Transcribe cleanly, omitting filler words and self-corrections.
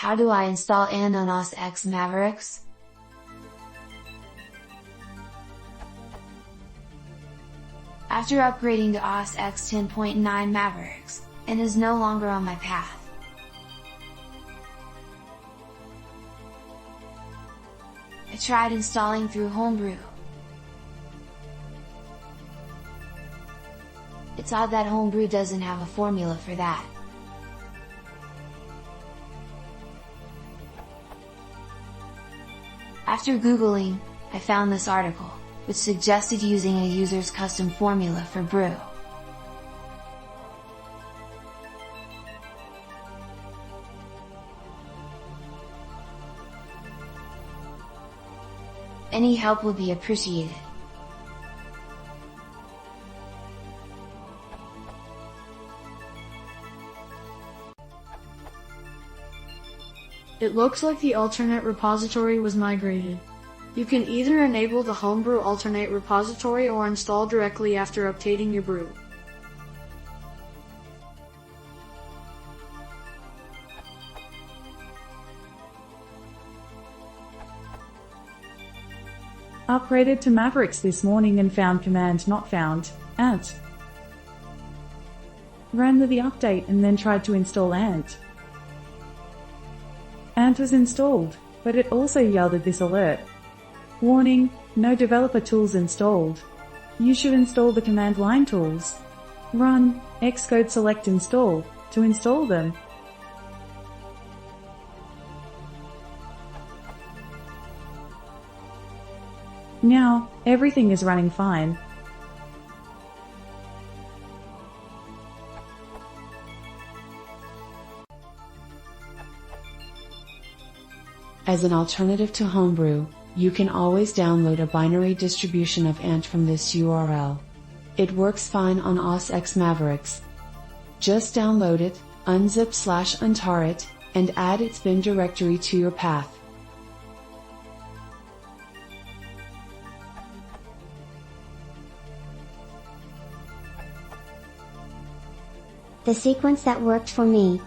How do I install and on OS X Mavericks? After upgrading to OS X 10.9 Mavericks, and is no longer on my path, I tried installing through homebrew. It's odd that homebrew doesn't have a formula for that. After Googling, I found this article, which suggested using a user's custom formula for brew. Any help would be appreciated. It looks like the alternate repository was migrated. You can either enable the homebrew alternate repository or install directly after updating your brew. Upgraded to Mavericks this morning and found command not found, ant. Ran the update and then tried to install ant. Ant was installed, but it also yielded this alert. Warning, no developer tools installed. You should install the command line tools. Run xcode select install to install them. Now, everything is running fine. As an alternative to homebrew, you can always download a binary distribution of Ant from this URL. It works fine on OS X Mavericks. Just download it, unzip/untar it, and add its bin directory to your path. The sequence that worked for me